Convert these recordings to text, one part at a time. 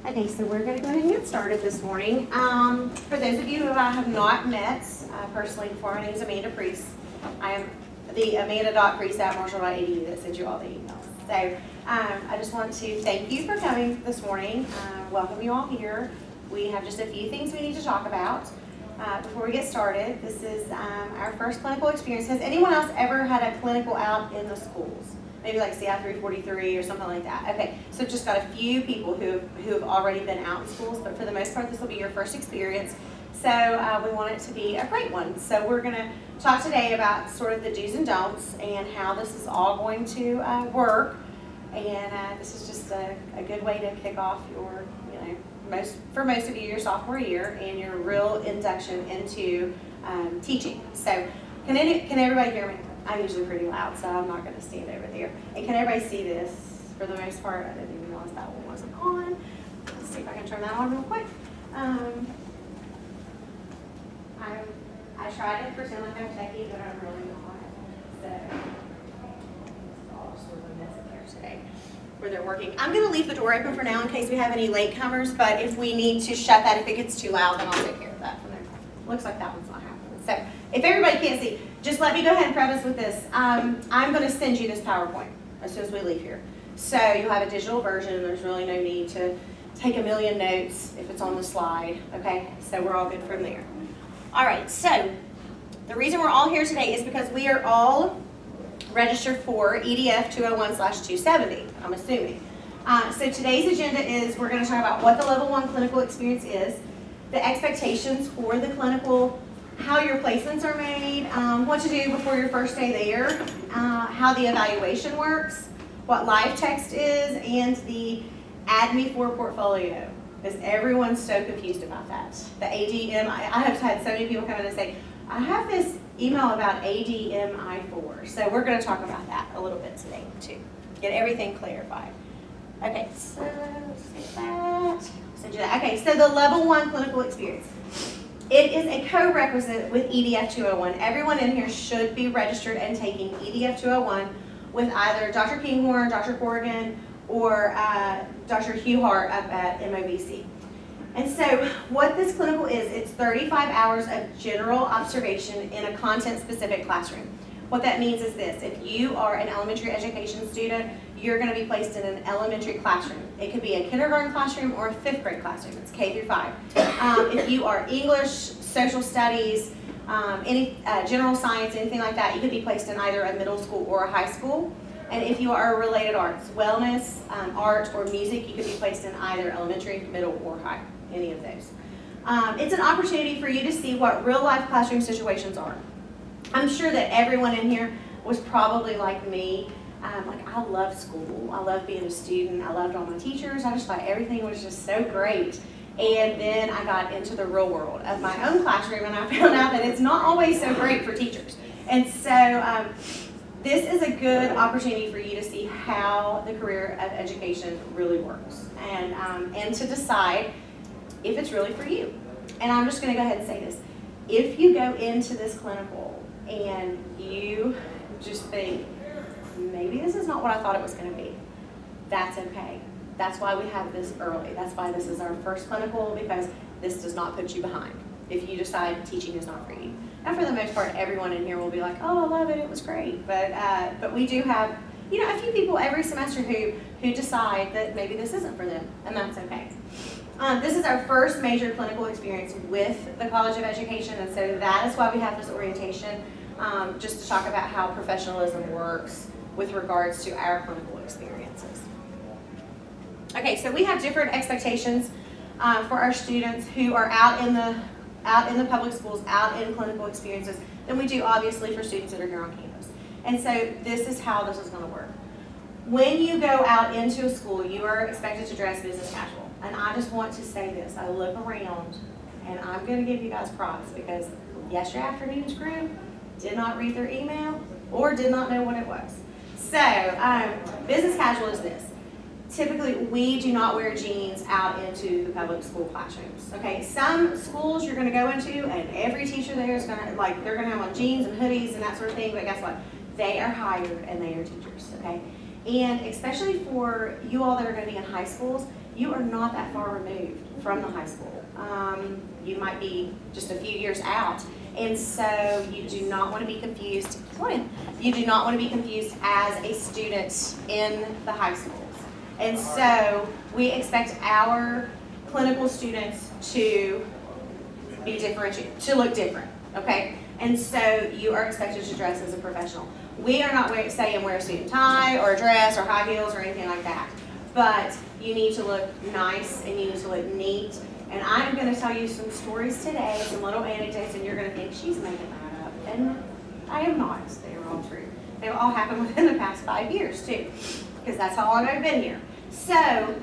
Okay, so we're going to go ahead and get started this morning. For those of you who I have not met personally before, my name is Amanda Priest. I am the amanda.priest@marshall.edu that sends you all the emails. So I just want to thank you for coming this morning. Welcome you all here. We have just a few things we need to talk about. Before we get started, this is our first clinical experience. Has anyone else ever had a clinical out in the schools? Maybe like CI 343 or something like that. Okay, so just got a few people who have already been out in schools, but for the most part, this will be your first experience. So we want it to be a great one. So we're going to talk today about sort of the do's and don'ts and how this is all going to work. And this is just a good way to kick off your, for most of you, your sophomore year and your real induction into teaching. So can everybody hear me? I'm usually pretty loud, so I'm not going to stand over there. And can everybody see this? For the most part, I didn't even realize that one wasn't on. Let's see if I can turn that on real quick. I try to pretend like I'm techie, but I'm really not. So it's all sort of a mess in there today where they're working. I'm going to leave the door open for now in case we have any latecomers, but if we need to shut that, if it gets too loud, then I'll take care of that from there. Looks like that one's not happening. So if everybody can't see, just let me go ahead and preface with this. I'm going to send you this PowerPoint as soon as we leave here. So you'll have a digital version. There's really no need to take a million notes if it's on the slide. Okay, so we're all good from there. All right, so the reason we're all here today is because we are all registered for EDF 201/270, I'm assuming. So today's agenda is we're going to talk about what the level 1 clinical experience is, the expectations for the clinical, how your placements are made, what to do before your first day there, how the evaluation works, what live text is, and the ADME4 portfolio, because everyone's so confused about that. The ADM, I have had so many people come in and say, I have this email about ADMI4, so we're going to talk about that a little bit today too, get everything clarified. Okay, so let's see that. Send you that. Okay, so the level 1 clinical experience. It is a co-requisite with EDF 201. Everyone in here should be registered and taking EDF 201 with either Dr. Kinghorn, Dr. Corrigan, or Dr. Hugh Hart up at MOVC. And so what this clinical is, it's 35 hours of general observation in a content-specific classroom. What that means is this: if you are an elementary education student, you're going to be placed in an elementary classroom. It could be a kindergarten classroom or a 5th grade classroom. It's K through 5. If you are English, social studies, any general science, anything like that, you could be placed in either a middle school or a high school. And if you are related arts, wellness, art, or music, you could be placed in either elementary, middle, or high, any of those. It's an opportunity for you to see what real-life classroom situations are. I'm sure that everyone in here was probably like me. I love school. I love being a student. I loved all my teachers. I just thought everything was just so great. And then I got into the real world of my own classroom, and I found out that it's not always so great for teachers. And so this is a good opportunity for you to see how the career of education really works, and to decide if it's really for you. And I'm just going to go ahead and say this. If you go into this clinical and you just think, maybe this is not what I thought it was going to be, that's okay. That's why we have this early. That's why this is our first clinical, because this does not put you behind if you decide teaching is not for you. And for the most part, everyone in here will be like, oh, I love it, it was great. But we do have, a few people every semester who decide that maybe this isn't for them, and that's okay. This is our first major clinical experience with the College of Education, and so that is why we have this orientation, just to talk about how professionalism works with regards to our clinical experiences. Okay, so we have different expectations for our students who are out in the public schools, out in clinical experiences, than we do obviously for students that are here on campus. And so this is how this is going to work. When you go out into a school, you are expected to dress business casual. And I just want to say this. I look around, and I'm going to give you guys props, because yesterday afternoon's group did not read their email or did not know what it was. So business casual is this. Typically, we do not wear jeans out into the public school classrooms. Okay, some schools you're going to go into, and every teacher there is going to, they're going to have on jeans and hoodies and that sort of thing, but guess what? They are hired and they are teachers, okay? And especially for you all that are going to be in high schools, you are not that far removed from the high school. You might be just a few years out. And so you do not want to be confused. You do not want to be confused as a student in the high schools. And so we expect our clinical students to be differentiated, to look different, okay? And so you are expected to dress as a professional. We are not saying wear a suit and tie or a dress or high heels or anything like that. But you need to look nice and you need to look neat. And I'm going to tell you some stories today, some little anecdotes, and you're going to think she's making that up. And I am not. They are all true. They've all happened within the past 5 years, too, because that's how long I've been here. So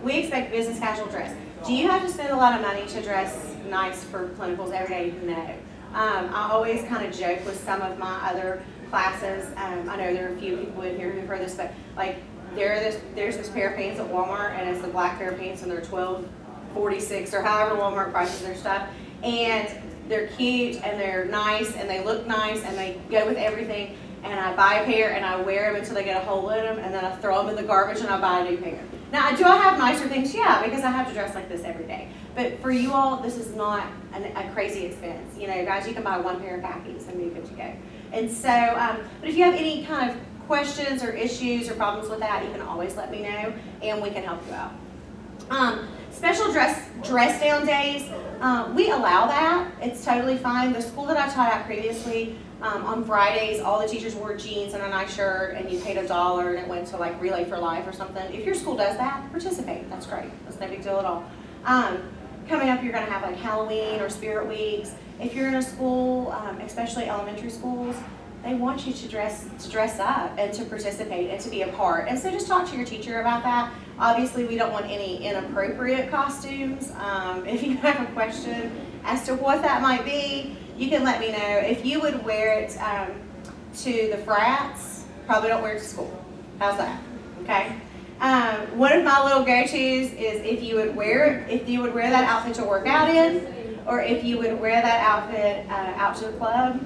we expect business casual dress. Do you have to spend a lot of money to dress nice for clinicals every day? No. I always kind of joke with some of my other classes. I know there are a few people in here who've heard this, but like there's this pair of pants at Walmart, and it's the black pair of pants, and they're $12.46 or however Walmart prices their stuff, and they're cute and they're nice and they look nice and they go with everything. And I buy a pair and I wear them until they get a hole in them, and then I throw them in the garbage and I buy a new pair. Now, do I have nicer things? Yeah, because I have to dress like this every day. But for you all, this is not a crazy expense. You know, guys, you can buy one pair of khakis and be good to go. And so, but if you have any kind of questions or issues or problems with that, you can always let me know and we can help you out. Special dress down days, we allow that. It's totally fine. The school that I taught at previously, on Fridays, all the teachers wore jeans and a nice shirt, and you paid $1 and it went to like Relay for Life or something. If your school does that, participate. That's great. That's no big deal at all. Coming up, you're going to have like Halloween or Spirit Weeks. If you're in a school, especially elementary schools, they want you to dress up and to participate and to be a part. And so just talk to your teacher about that. Obviously, we don't want any inappropriate costumes. If you have a question as to what that might be, you can let me know. If you would wear it to the frats, probably don't wear it to school. How's that? Okay. One of my little go-tos is if you would wear that outfit to work out in, or if you would wear that outfit out to the club,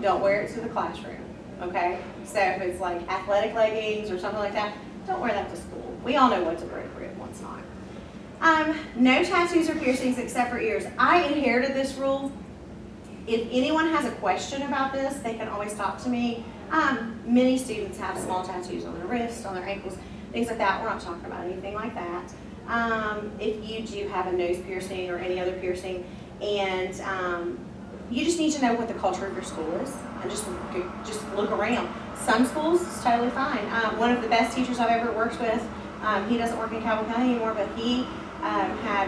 don't wear it to the classroom. Okay. So if it's like athletic leggings or something like that, don't wear that to school. We all know what's appropriate and what's not. No tattoos or piercings except for ears. I inherited this rule. If anyone has a question about this, they can always talk to me. Many students have small tattoos on their wrists, on their ankles, things like that. We're not talking about anything like that. If you do have a nose piercing or any other piercing, and you just need to know what the culture of your school is, and just look around. Some schools, it's totally fine. One of the best teachers I've ever worked with, he doesn't work in Calvin County anymore, but he had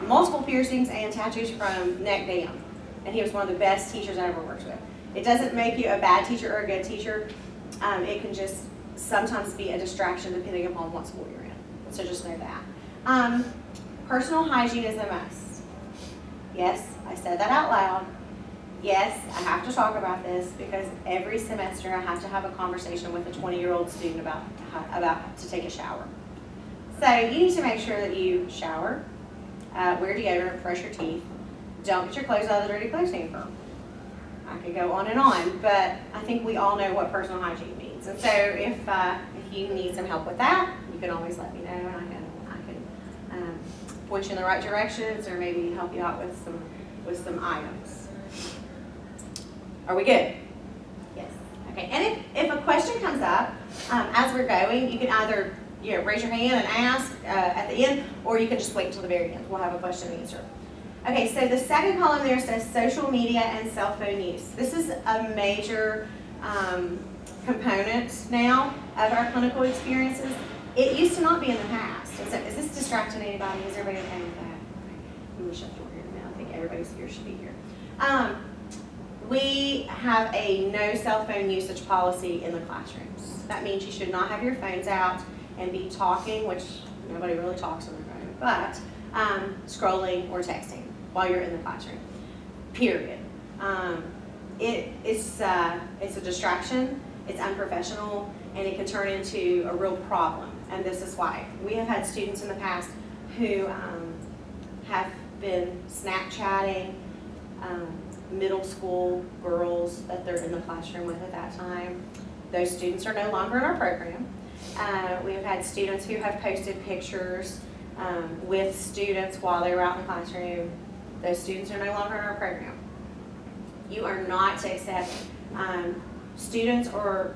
multiple piercings and tattoos from neck down. And he was one of the best teachers I ever worked with. It doesn't make you a bad teacher or a good teacher. It can just sometimes be a distraction depending upon what school you're in. So just know that. Personal hygiene is a must. Yes, I said that out loud. Yes, I have to talk about this because every semester I have to have a conversation with a 20-year-old student about to take a shower. So you need to make sure that you shower, wear deodorant, brush your teeth. Don't get your clothes out of the dirty clothes hamper. I could go on and on, but I think we all know what personal hygiene means. And so if you need some help with that, you can always let me know, and I can point you in the right directions or maybe help you out with some items. Are we good? Yes. Okay. And if a question comes up as we're going, you can either raise your hand and ask at the end, or you can just wait until the very end. We'll have a question and answer. Okay, so the second column there says social media and cell phone use. This is a major component now of our clinical experiences. It used to not be in the past. Is this distracting anybody? Is everybody okay with that? Okay. We will shut the door here in a minute. I think everybody's here should be here. We have a no cell phone usage policy in the classrooms. That means you should not have your phones out and be talking, which nobody really talks on their phone, but scrolling or texting while you're in the classroom, period. It's a distraction, it's unprofessional, and it can turn into a real problem. And this is why. We have had students in the past who have been Snapchatting middle school girls that they're in the classroom with at that time. Those students are no longer in our program. We have had students who have posted pictures with students while they were out in the classroom. Those students are no longer in our program. You are not to accept students or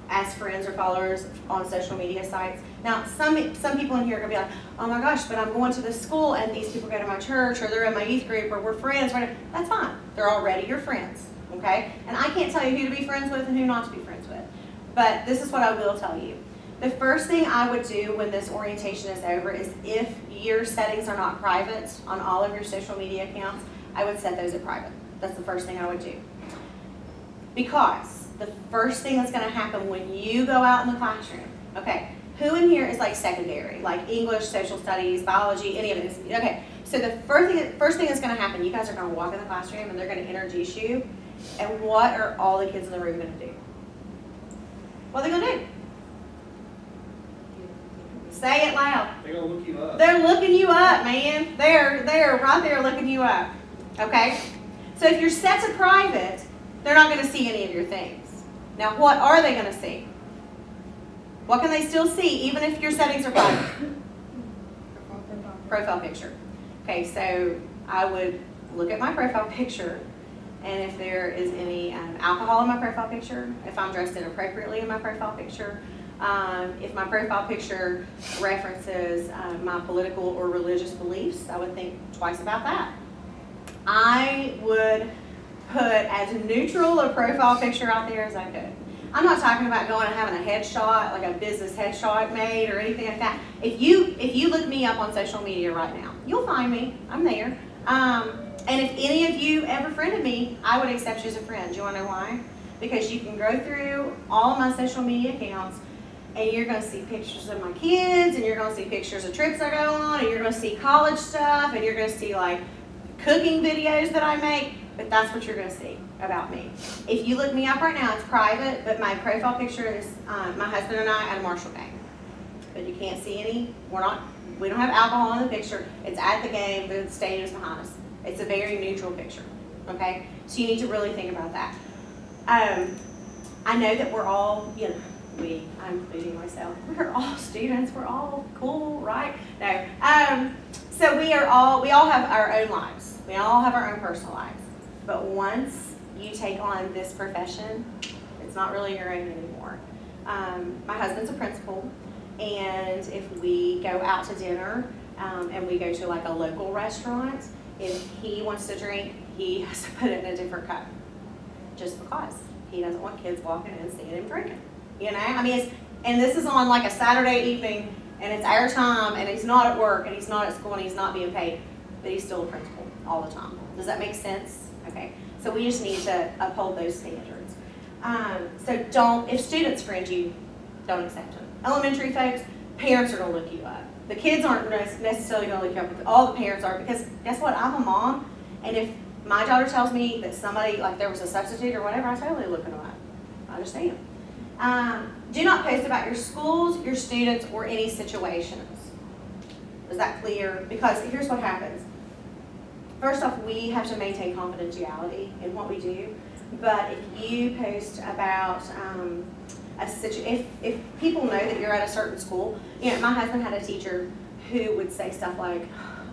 as friends or followers on social media sites. Now, some people in here are gonna be like, oh my gosh, but I'm going to this school and these people go to my church or they're in my youth group or we're friends, whatever. That's fine. They're already your friends, okay? And I can't tell you who to be friends with and who not to be friends with. But this is what I will tell you. The first thing I would do when this orientation is over is if your settings are not private on all of your social media accounts, I would set those at private. That's the first thing I would do. Because the first thing that's going to happen when you go out in the classroom, okay, who in here is like secondary, like English, social studies, biology, any of this? Okay, so the first thing that's going to happen, you guys are going to walk in the classroom and they're going to introduce you, and what are all the kids in the room going to do? What are they going to do? Say it loud. They're going to look you up. They're looking you up, man. They're right there looking you up, okay? So if you're set to private, they're not going to see any of your things. Now, what are they going to see? What can they still see, even if your settings are private? Profile picture. Okay, so I would look at my profile picture, and if there is any alcohol in my profile picture, if I'm dressed inappropriately in my profile picture, if my profile picture references my political or religious beliefs, I would think twice about that. I would put as neutral a profile picture out there as I could. I'm not talking about going and having a headshot, like a business headshot made or anything like that. If you look me up on social media right now, you'll find me. I'm there. And if any of you ever friended me, I would accept you as a friend. Do you want to know why? Because you can go through all of my social media accounts and you're going to see pictures of my kids, and you're going to see pictures of trips I go on, and you're going to see college stuff, and you're going to see like cooking videos that I make. But that's what you're going to see about me. If you look me up right now, it's private, but my profile picture is my husband and I at a Marshall game. But you can't see any. We don't have alcohol in the picture. It's at the game. The stadium's behind us. It's a very neutral picture. Okay, so you need to really think about that. I know that we're all, I'm including myself. We're all students. We're all cool, right? No. So we all have our own lives. We all have our own personal lives. But once you take on this profession, it's not really your own anymore. My husband's a principal, and if we go out to dinner and we go to like a local restaurant, if he wants to drink, he has to put it in a different cup, just because he doesn't want kids walking in and seeing him drinking. I mean, and this is on like a Saturday evening, and it's our time, and he's not at work, and he's not at school, and he's not being paid, but he's still a principal all the time. Does that make sense? Okay, so we just need to uphold those standards. So if students friend you, don't accept them. Elementary folks, parents are going to look you up. The kids aren't necessarily going to look you up, but all the parents are, because guess what? I'm a mom, and if my daughter tells me that somebody, like there was a substitute or whatever, I totally look them up. I understand. Do not post about your schools, your students, or any situations. Is that clear? Because here's what happens. First off, we have to maintain confidentiality in what we do. But if you post about if people know that you're at a certain school, my husband had a teacher who would say stuff like,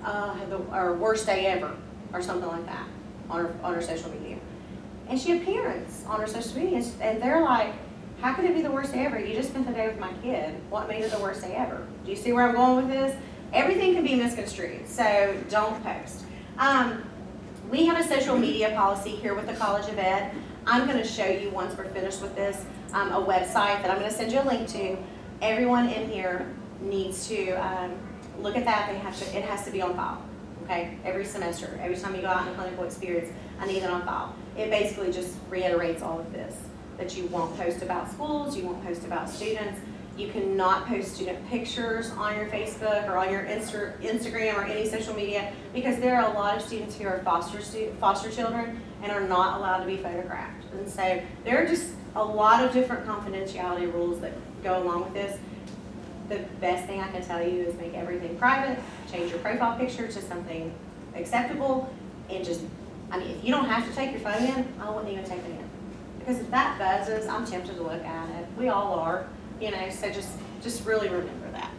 our worst day ever, or something like that on her social media. And she had parents on her social media, and they're like, how could it be the worst day ever? You just spent the day with my kid. What made it the worst day ever? Do you see where I'm going with this? Everything can be misconstrued, so don't post. We have a social media policy here with the College of Ed. I'm going to show you, once we're finished with this, a website that I'm going to send you a link to. Everyone in here needs to look at that. It has to be on file, okay? Every semester, every time you go out in a clinical experience, I need it on file. It basically just reiterates all of this, that you won't post about schools, you won't post about students. You cannot post student pictures on your Facebook or on your Instagram or any social media, because there are a lot of students who are foster children and are not allowed to be photographed. And so there are just a lot of different confidentiality rules that go along with this. The best thing I can tell you is make everything private, change your profile picture to something acceptable, and just, if you don't have to take your phone in, I wouldn't even take it in. Because if that buzzes, I'm tempted to look at it. We all are. So just really remember that.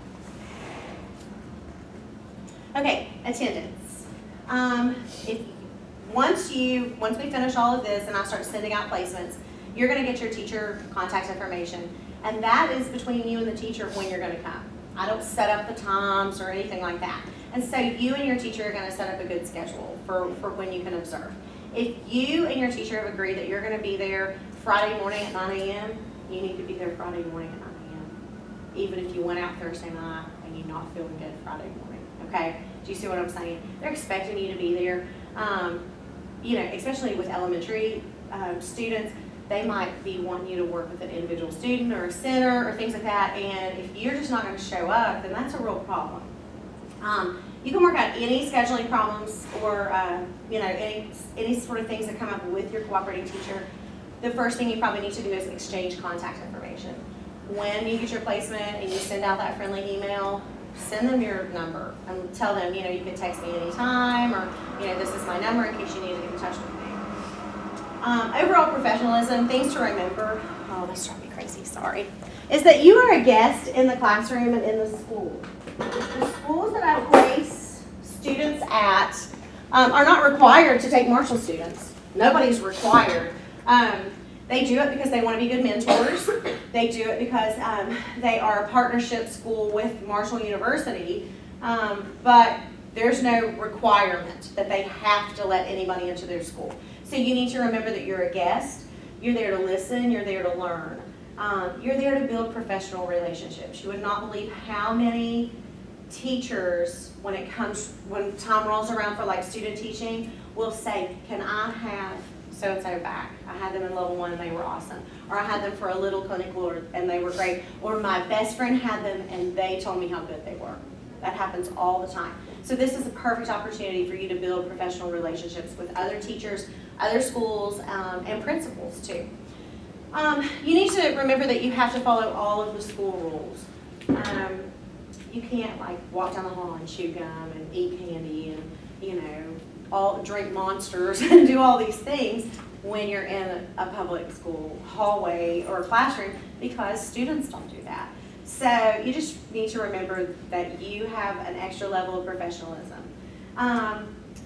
Okay, attendance. If once we finish all of this and I start sending out placements, you're going to get your teacher contact information, and that is between you and the teacher when you're going to come. I don't set up the times or anything like that. And so you and your teacher are going to set up a good schedule for when you can observe. If you and your teacher have agreed that you're going to be there Friday morning at 9 a.m., you need to be there Friday morning at 9 a.m. Even if you went out Thursday night and you're not feeling good Friday morning, okay? Do you see what I'm saying? They're expecting you to be there. Especially with elementary students, they might be wanting you to work with an individual student or a center or things like that, and if you're just not going to show up, then that's a real problem. You can work out any scheduling problems or any sort of things that come up with your cooperating teacher. The first thing you probably need to do is exchange contact information. When you get your placement and you send out that friendly email, send them your number and tell them, you can text me anytime, or, this is my number in case you need to get in touch with me. Overall professionalism, things to remember, that's driving me crazy, sorry, is that you are a guest in the classroom and in the school. The schools that I place students at are not required to take Marshall students. Nobody's required. They do it because they want to be good mentors. They do it because they are a partnership school with Marshall University, but there's no requirement that they have to let anybody into their school. So you need to remember that you're a guest, you're there to listen, you're there to learn. You're there to build professional relationships. You would not believe how many teachers, when time rolls around for like student teaching, will say, can I have so-and-so back? I had them in level 1 and they were awesome. Or I had them for a little clinical and they were great. Or my best friend had them and they told me how good they were. That happens all the time. So this is a perfect opportunity for you to build professional relationships with other teachers, other schools, and principals too. You need to remember that you have to follow all of the school rules. You can't like walk down the hall and chew gum and eat candy and drink Monsters and do all these things when you're in a public school hallway or classroom, because students don't do that. So you just need to remember that you have an extra level of professionalism.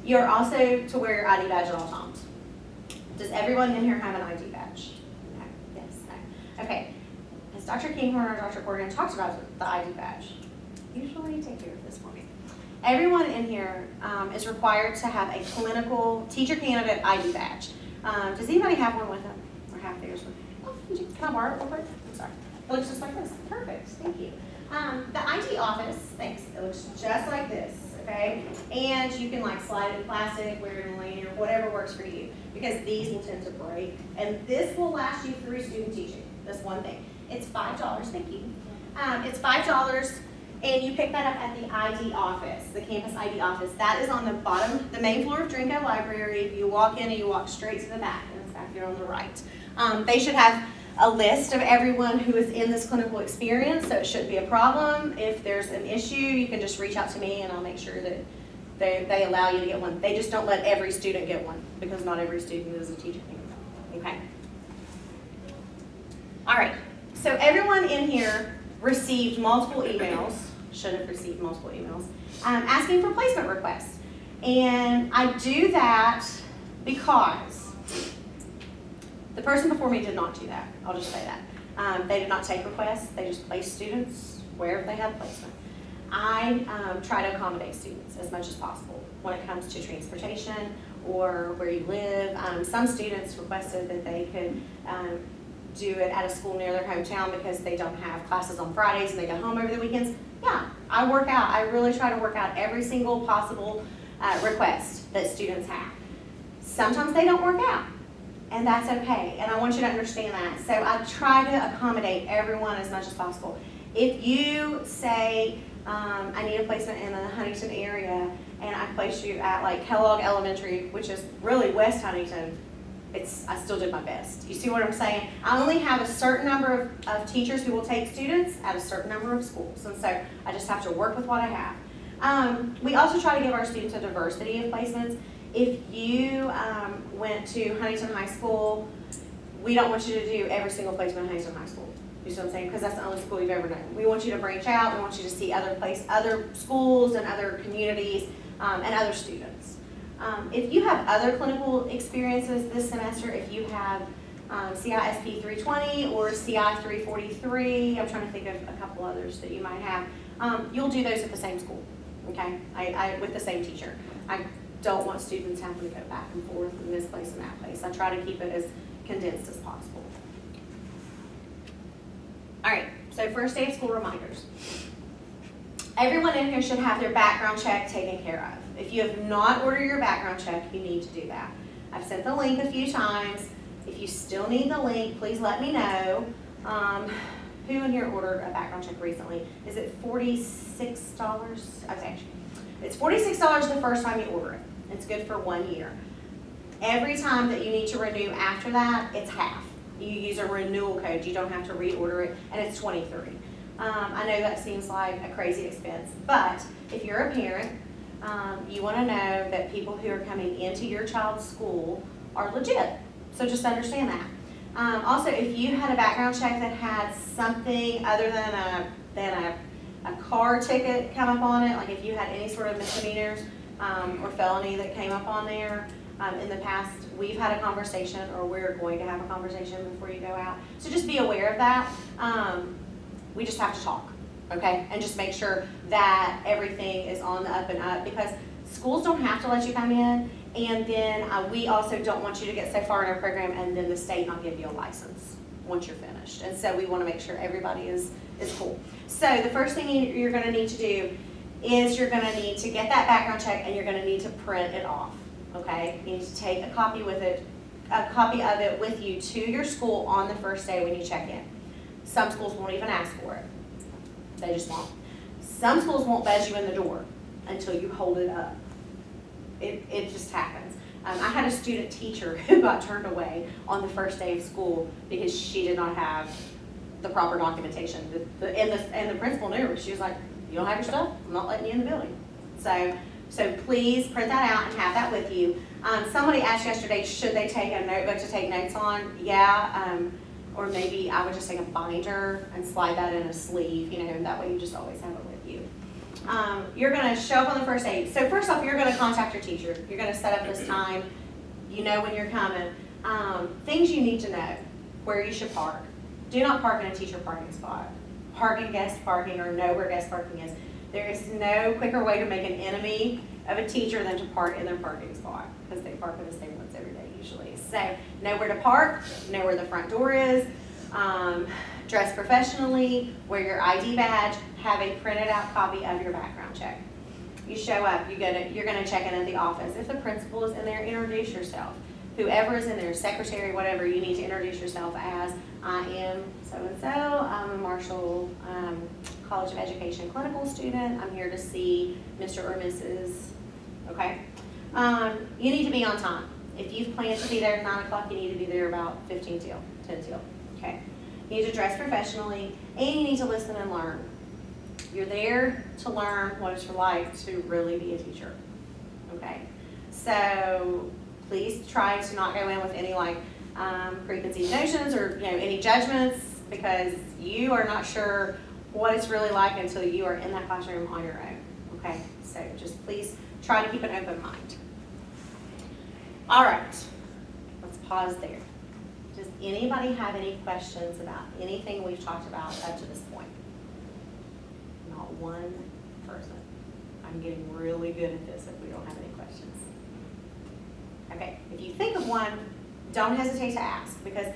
You're also to wear your ID badge at all times. Does everyone in here have an ID badge? No. Yes. No. Okay. Has Dr. Kinghorn or Dr. Corrigan talked about the ID badge? Usually take care of this for me. Everyone in here is required to have a clinical teacher candidate ID badge. Does anybody have one with them or have theirs with them? Can I borrow it real quick? I'm sorry. It looks just like this. Perfect. Thank you. The ID office, thanks. It looks just like this, okay? And you can like slide it in plastic, wear it in lanyard, whatever works for you, because these will tend to break. And this will last you through student teaching, this one thing. It's $5, thank you. It's $5, and you pick that up at the ID office, the campus ID office. That is on the bottom, the main floor of Drinko Library. You walk in and you walk straight to the back, and it's back there on the right. They should have a list of everyone who is in this clinical experience, so it shouldn't be a problem. If there's an issue, you can just reach out to me and I'll make sure that they allow you to get one. They just don't let every student get one, because not every student is a teacher. Okay. All right, so everyone in here received multiple emails, should have received multiple emails, asking for placement requests. And I do that because the person before me did not do that. I'll just say that. They did not take requests. They just placed students wherever they had placement. I try to accommodate students as much as possible when it comes to transportation or where you live. Some students requested that they could do it at a school near their hometown because they don't have classes on Fridays and they go home over the weekends. Yeah, I work out. I really try to work out every single possible request that students have. Sometimes they don't work out, and that's okay, and I want you to understand that. So I try to accommodate everyone as much as possible. If you say, I need a placement in the Huntington area, and I place you at like Kellogg Elementary, which is really West Huntington, I still did my best. You see what I'm saying? I only have a certain number of teachers who will take students at a certain number of schools, and so I just have to work with what I have. We also try to give our students a diversity of placements. If you went to Huntington High School, we don't want you to do every single placement at Huntington High School. You see what I'm saying? Because that's the only school you've ever known. We want you to branch out. We want you to see other schools and other communities and other students. If you have other clinical experiences this semester, if you have CISP 320 or CI 343, I'm trying to think of a couple others that you might have, you'll do those at the same school, okay? With the same teacher. I don't want students having to go back and forth in this place and that place. I try to keep it as condensed as possible. All right, so first day of school reminders. Everyone in here should have their background check taken care of. If you have not ordered your background check, you need to do that. I've sent the link a few times. If you still need the link, please let me know. Who in here ordered a background check recently? Is it $46? Okay, it's $46 the first time you order it. It's good for 1 year. Every time that you need to renew after that, it's half. You use a renewal code. You don't have to reorder it, and it's $23. I know that seems like a crazy expense, but if you're a parent, you want to know that people who are coming into your child's school are legit. So just understand that. Also, if you had a background check that had something other than a car ticket come up on it, like if you had any sort of misdemeanors or felony that came up on there, in the past, we've had a conversation, or we're going to have a conversation before you go out. So just be aware of that. We just have to talk, okay? And just make sure that everything is on the up and up, because schools don't have to let you come in, and then we also don't want you to get so far in our program and then the state not give you a license once you're finished. And so we want to make sure everybody is cool. So the first thing you're going to need to do is you're going to need to get that background check, and you're going to need to print it off. Okay, you need to take a copy of it with you to your school on the first day when you check in. Some schools won't even ask for it. They just won't. Some schools won't buzz you in the door until you hold it up. It just happens. I had a student teacher who got turned away on the first day of school because she did not have the proper documentation. And the principal knew her. She was like, "You don't have your stuff? I'm not letting you in the building." So please print that out and have that with you. Somebody asked yesterday, should they take a notebook to take notes on? Yeah, or maybe I would just take a binder and slide that in a sleeve, and that way you just always have it with you. You're gonna show up on the first day. So first off, you're gonna contact your teacher. You're gonna set up this time. You know when you're coming. Things you need to know: where you should park. Do not park in a teacher parking spot. Park in guest parking, or know where guest parking is. There is no quicker way to make an enemy of a teacher than to park in their parking spot, because they park in the same ones every day usually. So know where to park, know where the front door is, dress professionally, wear your ID badge, have a printed out copy of your background check. You show up, you're gonna check in at the office. If the principal is in there, introduce yourself. Whoever is in there, secretary, whatever, you need to introduce yourself as, I am so-and-so, I'm a Marshall College of Education clinical student. I'm here to see Mr. or Mrs. Okay? You need to be on time. If you've planned to be there at 9 o'clock, you need to be there about 15 till, 10 till. Okay? You need to dress professionally, and you need to listen and learn. You're there to learn what it's like to really be a teacher. Okay? So please try to not go in with any preconceived notions or any judgments, because you are not sure what it's really like until you are in that classroom on your own. Okay, so just please try to keep an open mind. All right, let's pause there. Does anybody have any questions about anything we've talked about up to this point? Not one person. I'm getting really good at this if we don't have any questions. Okay, if you think of one, don't hesitate to ask, because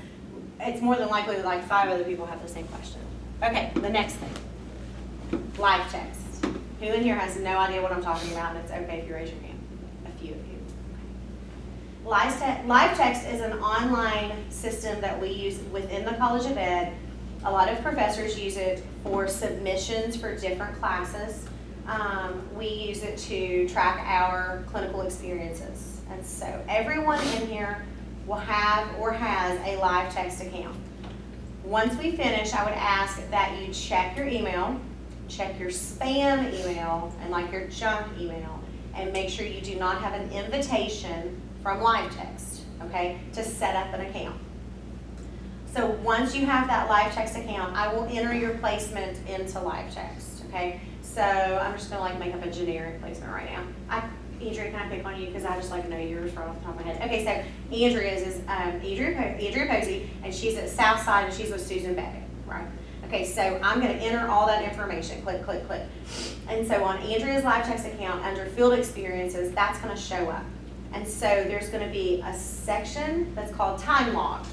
it's more than likely that 5 other people have the same question. Okay, the next thing, live text. Who in here has no idea what I'm talking about, and it's okay if you raise your hand? A few of you. Live text is an online system that we use within the College of Ed. A lot of professors use it for submissions for different classes. We use it to track our clinical experiences. And so everyone in here will have or has a live text account. Once we finish, I would ask that you check your email, check your spam email, and your junk email, and make sure you do not have an invitation from live text, okay, to set up an account. So once you have that LiveText account, I will enter your placement into LiveText, okay? So I'm just gonna like make up a generic placement right now. Andrea, can I pick on you? Because I just like to know yours right off the top of my head. Okay, so Andrea's is Andrea Posey, and she's at Southside, and she's with Susan Beckett, right? Okay, so I'm gonna enter all that information, click, click, click. And so on Andrea's LiveText account, under field experiences, that's gonna show up. And so there's gonna be a section that's called time log.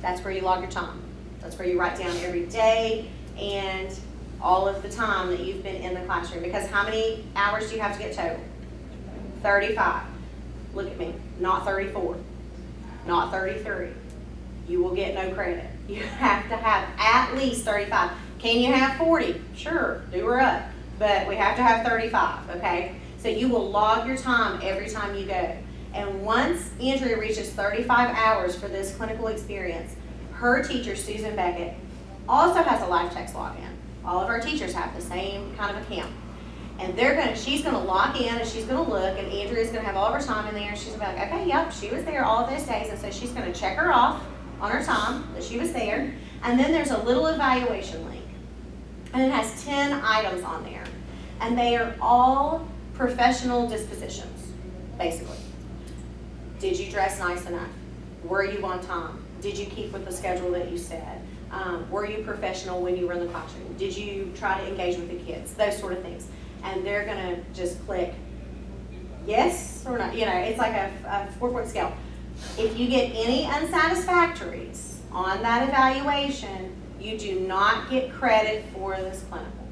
That's where you log your time. That's where you write down every day and all of the time that you've been in the classroom. Because how many hours do you have to get total? 35. Look at me, not 34, not 33. You will get no credit. You have to have at least 35. Can you have 40? Sure, do her up. But we have to have 35, okay? So you will log your time every time you go. And once Andrea reaches 35 hours for this clinical experience, her teacher, Susan Beckett, also has a LiveText login. All of our teachers have the same kind of account. And she's gonna log in and she's gonna look, and Andrea's gonna have all of her time in there, and she's gonna be like, okay, yep, she was there all of those days, and so she's gonna check her off on her time that she was there. And then there's a little evaluation link, and it has 10 items on there, and they are all professional dispositions, basically. Did you dress nice enough? Were you on time? Did you keep with the schedule that you said? Were you professional when you were in the classroom? Did you try to engage with the kids? Those sort of things. And they're gonna just click yes or no. You know, it's like a 4-point scale. If you get any unsatisfactories on that evaluation, you do not get credit for this clinical,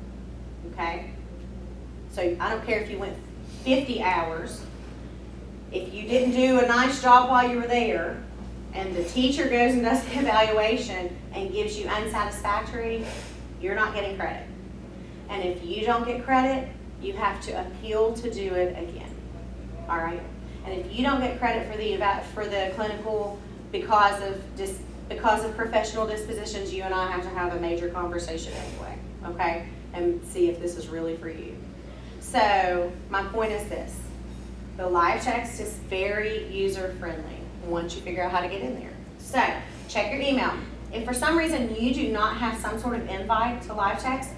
okay? So I don't care if you went 50 hours. If you didn't do a nice job while you were there, and the teacher goes and does the evaluation and gives you unsatisfactory, you're not getting credit. And if you don't get credit, you have to appeal to do it again, all right? And if you don't get credit for the clinical because of professional dispositions, you and I have to have a major conversation anyway, okay? And see if this is really for you. So my point is this: the LiveText is very user-friendly once you figure out how to get in there. So check your email. If for some reason you do not have some sort of invite to LiveText,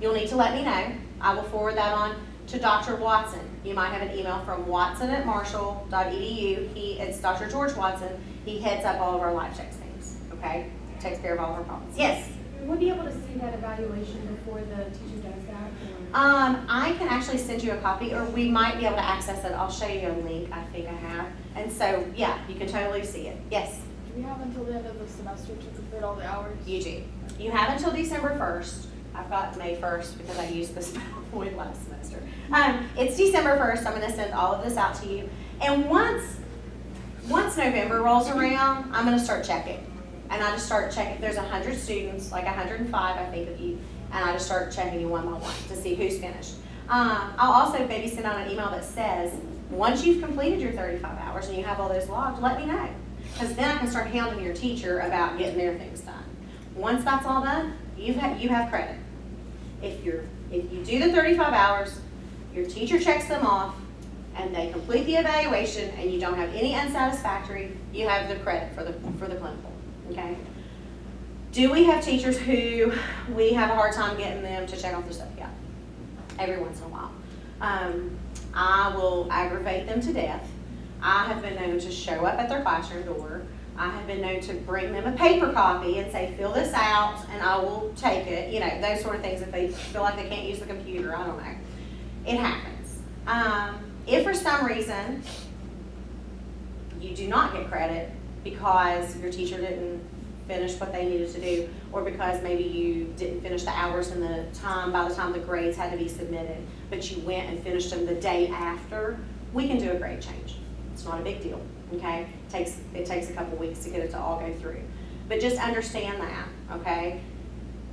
you'll need to let me know. I will forward that on to Dr. Watson. You might have an email from watson@marshall.edu. It's Dr. George Watson. He heads up all of our LiveText things, okay? Takes care of all of our problems. Yes? We'll be able to see that evaluation before the teacher does that? I can actually send you a copy, or we might be able to access it. I'll show you a link I think I have. And so, yeah, you can totally see it. Yes? Do we have until the end of the semester to complete all the hours? You do. You have until December 1st. I've got May 1st because I used this PowerPoint last semester. It's December 1st. I'm going to send all of this out to you. And once November rolls around, I'm going to start checking. And I just start checking. There's 100 students, like 105, I think, of you. And I just start checking you one by one to see who's finished. I'll also maybe send out an email that says, once you've completed your 35 hours and you have all those logged, let me know. Because then I can start hounding your teacher about getting their things done. Once that's all done, you have credit. If you do the 35 hours, your teacher checks them off, and they complete the evaluation, and you don't have any unsatisfactory, you have the credit for the clinical, okay? Do we have teachers who we have a hard time getting them to check off their stuff? Yeah, every once in a while. I will aggravate them to death. I have been known to show up at their classroom door. I have been known to bring them a paper copy and say, fill this out and I will take it. You know, those sort of things if they feel like they can't use the computer. I don't know. It happens. If for some reason you do not get credit because your teacher didn't finish what they needed to do, or because maybe you didn't finish the hours in the time by the time the grades had to be submitted, but you went and finished them the day after, we can do a grade change. It's not a big deal, okay? It takes a couple weeks to get it to all go through. But just understand that, okay?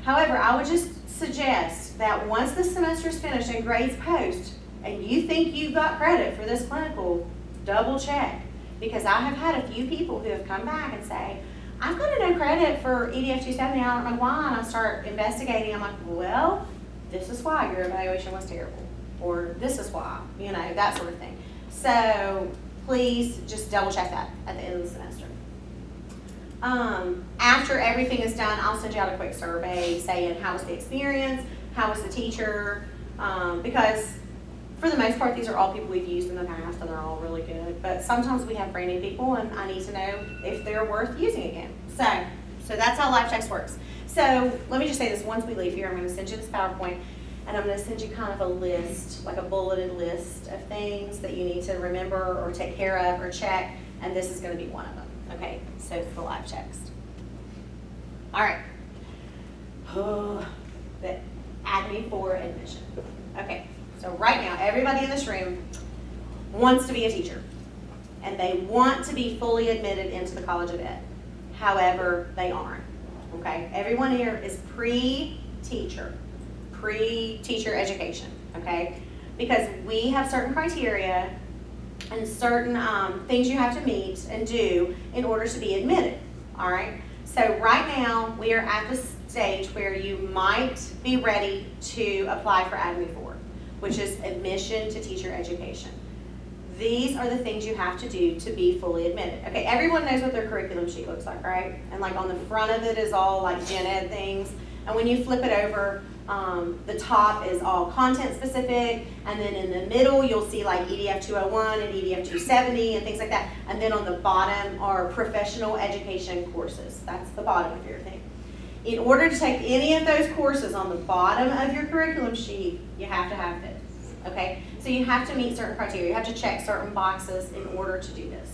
However, I would just suggest that once the semester is finished and grades post, and you think you got credit for this clinical, double check. Because I have had a few people who have come back and say, I've got no credit for EDF 270, I don't know why, and I start investigating. I'm like, well, this is why your evaluation was terrible, or this is why, you know, that sort of thing. So please just double check that at the end of the semester. After everything is done, I'll send you out a quick survey saying how was the experience, how was the teacher, because for the most part, these are all people we've used in the past and they're all really good. But sometimes we have brand new people and I need to know if they're worth using again. So that's how LifeText works. So let me just say this, once we leave here, I'm going to send you this PowerPoint and I'm going to send you kind of a list, like a bulleted list of things that you need to remember or take care of or check, and this is going to be one of them. Okay, so it's the LifeText. All right. The Academy for admission. Okay, so right now, everybody in this room wants to be a teacher, and they want to be fully admitted into the College of Ed. However, they aren't. Okay, everyone here is pre-teacher education. Okay, because we have certain criteria and certain things you have to meet and do in order to be admitted. All right. So right now we are at the stage where you might be ready to apply for ADME 4, which is admission to teacher education. These are the things you have to do to be fully admitted. Okay, everyone knows what their curriculum sheet looks like, right? And like on the front of it is all like gen ed things. And when you flip it over, the top is all content specific, and then in the middle you'll see like EDF 201 and EDF 270 and things like that. And then on the bottom are professional education courses. That's the bottom of your thing. In order to take any of those courses on the bottom of your curriculum sheet, you have to have this. Okay, so you have to meet certain criteria. You have to check certain boxes in order to do this.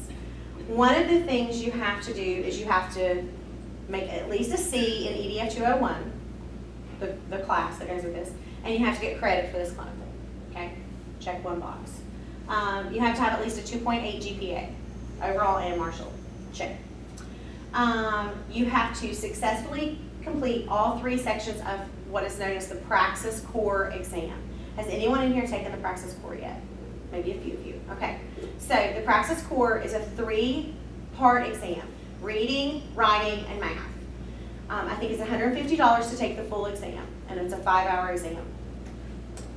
One of the things you have to do is you have to make at least a C in EDF 201, the class that goes with this, and you have to get credit for this clinical. Okay, check one box. You have to have at least a 2.8 GPA, overall and Marshall. Check. You have to successfully complete all 3 sections of what is known as the Praxis Core exam. Has anyone in here taken the Praxis Core yet? Maybe a few of you. Okay. So the Praxis Core is a 3-part exam: reading, writing, and math. I think it's $150 to take the full exam, and it's a 5-hour exam.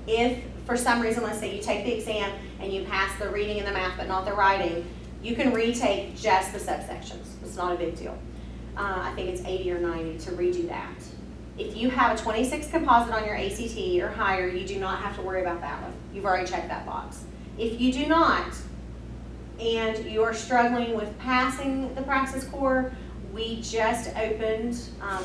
If for some reason, let's say you take the exam and you pass the reading and the math but not the writing, you can retake just the subsections. It's not a big deal. I think it's 80 or 90 to redo that. If you have a 26 composite on your ACT or higher, you do not have to worry about that one. You've already checked that box. If you do not, and you are struggling with passing the Praxis Core, we just opened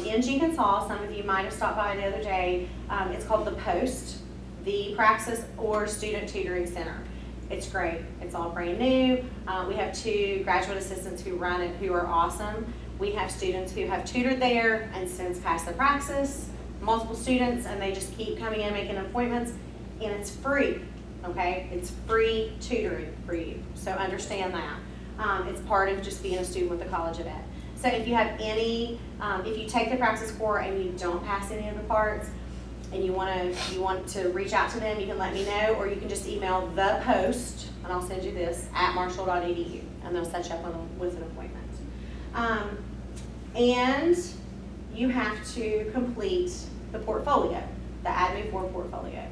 in Jenkins Hall. Some of you might have stopped by the other day. It's called The Post, the Praxis or Student Tutoring Center. It's great. It's all brand new. We have 2 graduate assistants who run it who are awesome. We have students who have tutored there and since passed the Praxis, multiple students, and they just keep coming in making appointments, and it's free. Okay, it's free tutoring for you, so understand that. It's part of just being a student with the College of Ed. So if you have any, if you take the Praxis Core and you don't pass any of the parts, and you want to reach out to them, you can let me know, or you can just email the post, and I'll send you this, at marshall.edu, and they'll set you up with an appointment. And you have to complete the portfolio, the ADME 4 portfolio,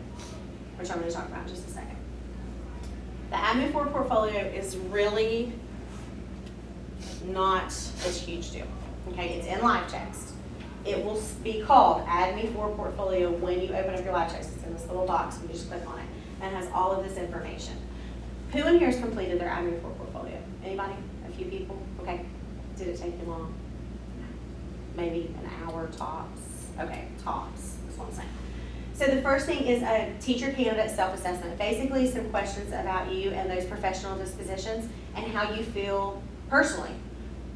which I'm going to talk about in just a second. The ADME 4 portfolio is really not a huge deal. Okay, it's in LifeText. It will be called ADME 4 portfolio when you open up your LifeText. It's in this little box, and you just click on it, and it has all of this information. Who in here has completed their ADME 4 portfolio? Anybody? A few people? Okay. Did it take you long? Maybe an hour tops. Okay, tops. That's what I'm saying. So the first thing is a teacher candidate self-assessment. Basically some questions about you and those professional dispositions and how you feel personally.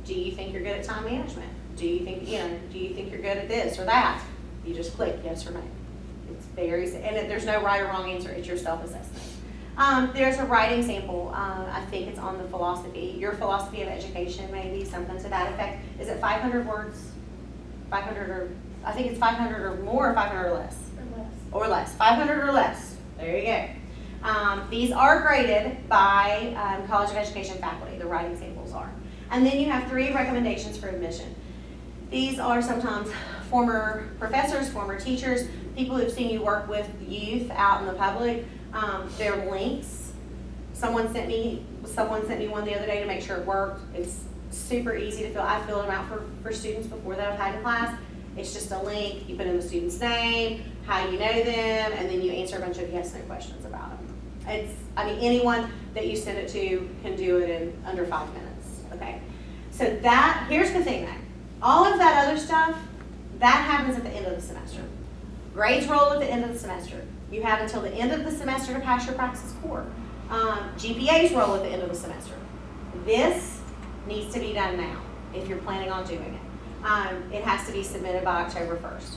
Do you think you're good at time management? Do you think you're good at this or that? You just click yes or no. It's there's no right or wrong answer. It's your self-assessment. There's a writing sample. I think it's on the philosophy, your philosophy of education, maybe something to that effect. Is it 500 words? 500 or, I think it's 500 or more, or 500 or less? Or less. 500 or less. There you go. These are graded by College of Education faculty, the writing samples are. And then you have 3 recommendations for admission. These are sometimes former professors, former teachers, people who've seen you work with youth out in the public. They're links. Someone sent me one the other day to make sure it worked. It's super easy to fill. I filled them out for students before that I've had in class. It's just a link, you put in the student's name, how you know them, and then you answer a bunch of yes/no questions about them. Anyone that you send it to can do it in under 5 minutes, okay? So here's the thing though. All of that other stuff, that happens at the end of the semester. Grades roll at the end of the semester. You have until the end of the semester to pass your Praxis core. GPAs roll at the end of the semester. This needs to be done now if you're planning on doing it. It has to be submitted by October 1st.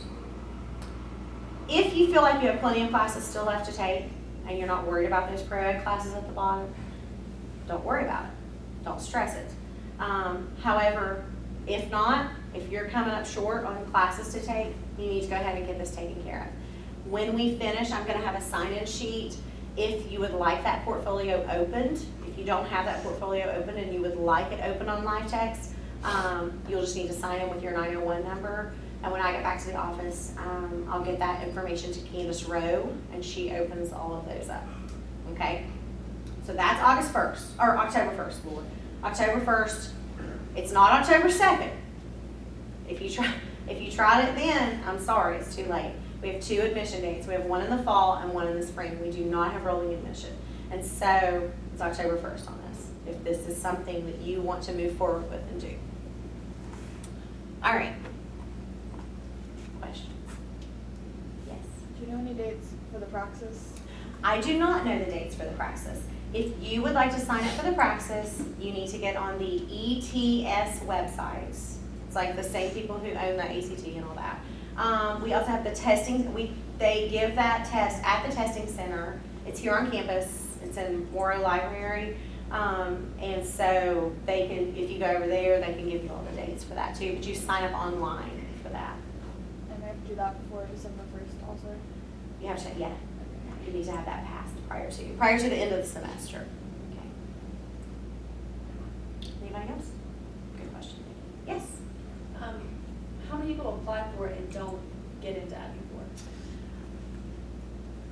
If you feel like you have plenty of classes still left to take and you're not worried about those pro-ed classes at the bottom, don't worry about it. Don't stress it. However, if not, if you're coming up short on classes to take, you need to go ahead and get this taken care of. When we finish, I'm going to have a sign-in sheet. If you would like that portfolio opened, if you don't have that portfolio open and you would like it open on LiveText, you'll just need to sign in with your 901 number. And when I get back to the office, I'll get that information to Candace Rowe, and she opens all of those up. Okay? So that's August 1st, or October 1st, Lord. October 1st. It's not October 2nd. If you tried it then, I'm sorry, it's too late. We have 2 admission dates. We have one in the fall and one in the spring. We do not have rolling admission. And so it's October 1st on this, if this is something that you want to move forward with and do. All right. Questions? Yes. Do you know any dates for the Praxis? I do not know the dates for the Praxis. If you would like to sign up for the Praxis, you need to get on the ETS website. It's like the same people who own the ACT and all that. We also have the testing. They give that test at the testing center. It's here on campus. It's in Morrow Library. And so they can, if you go over there, they can give you all the dates for that too. But you sign up online for that. And I have to do that before December 1st also? You have to, yeah. You need to have that passed prior to the end of the semester. Okay. Anybody else? Good question. Yes. How many people apply for it and don't get into Advocate?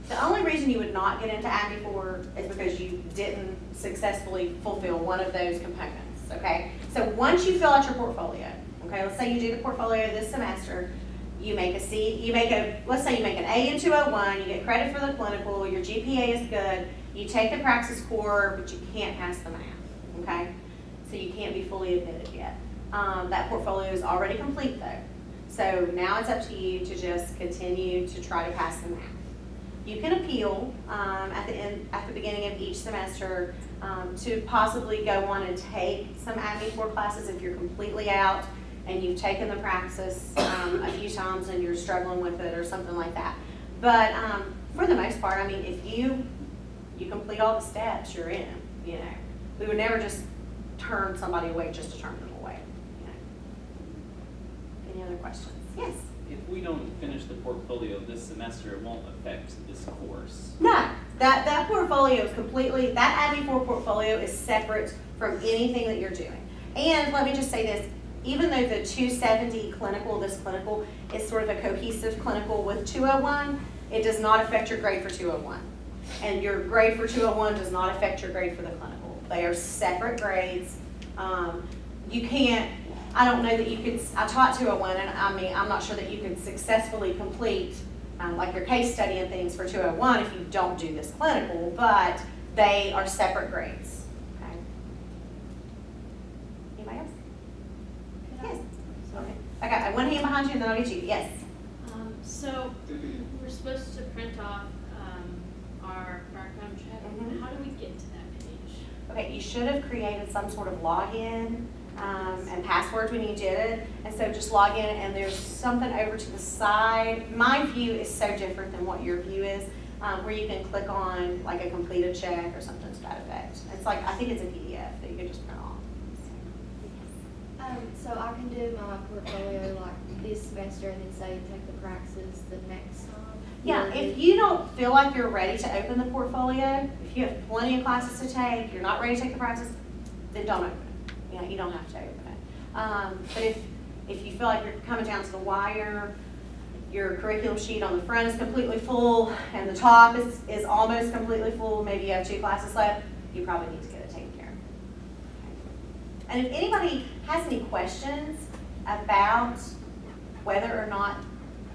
The only reason you would not get into Advocate is because you didn't successfully fulfill one of those components, okay? So once you fill out your portfolio, okay, let's say you do the portfolio this semester, let's say you make an A in 201, you get credit for the clinical, your GPA is good, you take the Praxis core, but you can't pass the math, okay? So you can't be fully admitted yet. That portfolio is already complete though. So now it's up to you to just continue to try to pass the math. You can appeal at the beginning of each semester to possibly go on and take some Advocate 4 classes if you're completely out and you've taken the Praxis a few times and you're struggling with it or something like that. But for the most part, I mean, if you complete all the steps, you're in. You know, we would never just turn somebody away just to turn them away. You know. Any other questions? Yes. If we don't finish the portfolio this semester, it won't affect this course. No, that portfolio is completely, that Advocate 4 portfolio is separate from anything that you're doing. And let me just say this, even though the 270 clinical, this clinical, is sort of a cohesive clinical with 201, it does not affect your grade for 201. And your grade for 201 does not affect your grade for the clinical. They are separate grades. You can't, I don't know that you could, I taught 201, and I mean, I'm not sure that you could successfully complete like your case study and things for 201 if you don't do this clinical, but they are separate grades. Okay. Anybody else? Yes. Okay. I got one hand behind you and then I'll get you. Yes. So we're supposed to print off our background check. Mhm. How do we get to that page? Okay, you should have created some sort of login and passwords when you did it. And so just log in and there's something over to the side. My view is so different than what your view is, where you can click on like a completed check or something to that effect. It's like, I think it's a PDF that you can just print off. So I can do my portfolio like this semester and then say take the Praxis the next time? Yeah, if you don't feel like you're ready to open the portfolio, if you have plenty of classes to take, you're not ready to take the Praxis, then don't open it. You know, you don't have to open it. But if you feel like you're coming down to the wire, your curriculum sheet on the front is completely full and the top is almost completely full, maybe you have 2 classes left, you probably need to get it taken care of. And if anybody has any questions about whether or not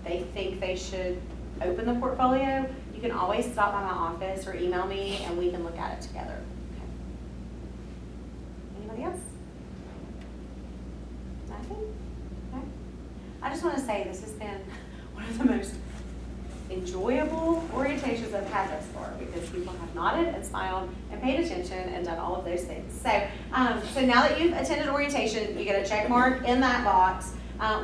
they think they should open the portfolio, you can always stop by my office or email me and we can look at it together. Okay. Anybody else? Nothing? Okay. I just want to say this has been one of the most enjoyable orientations I've had thus far because people have nodded and smiled and paid attention and done all of those things. So, so now that you've attended orientation, you get a check mark in that box.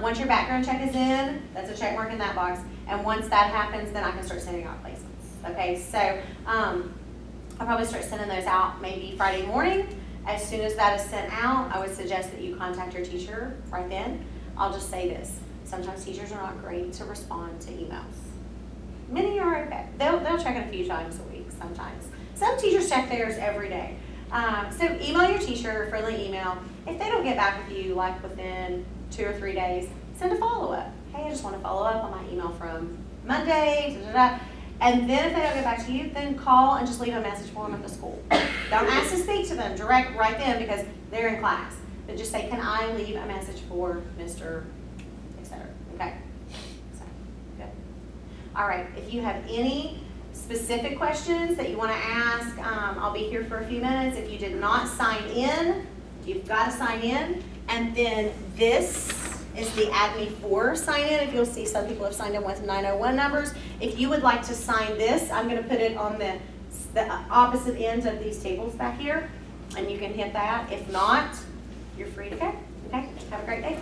Once your background check is in, that's a check mark in that box. And once that happens, then I can start sending out placements. Okay, so I'll probably start sending those out maybe Friday morning. As soon as that is sent out, I would suggest that you contact your teacher right then. I'll just say this. Sometimes teachers are not great to respond to emails. Many are okay. They'll check it a few times a week sometimes. Some teachers check theirs every day. So email your teacher, friendly email. If they don't get back with you like within 2 or 3 days, send a follow-up. Hey, I just want to follow up on my email from Monday, da, da, da. And then if they don't get back to you, then call and just leave a message for them at the school. Don't ask to speak to them direct right then because they're in class. But just say, can I leave a message for Mr. et cetera, okay? So, good. All right, if you have any specific questions that you want to ask, I'll be here for a few minutes. If you did not sign in, you've got to sign in. And then this is the Add Me For sign in. If you'll see, some people have signed in with 901 numbers. If you would like to sign this, I'm going to put it on the opposite ends of these tables back here, and you can hit that. If not, you're free to go. Okay, have a great day.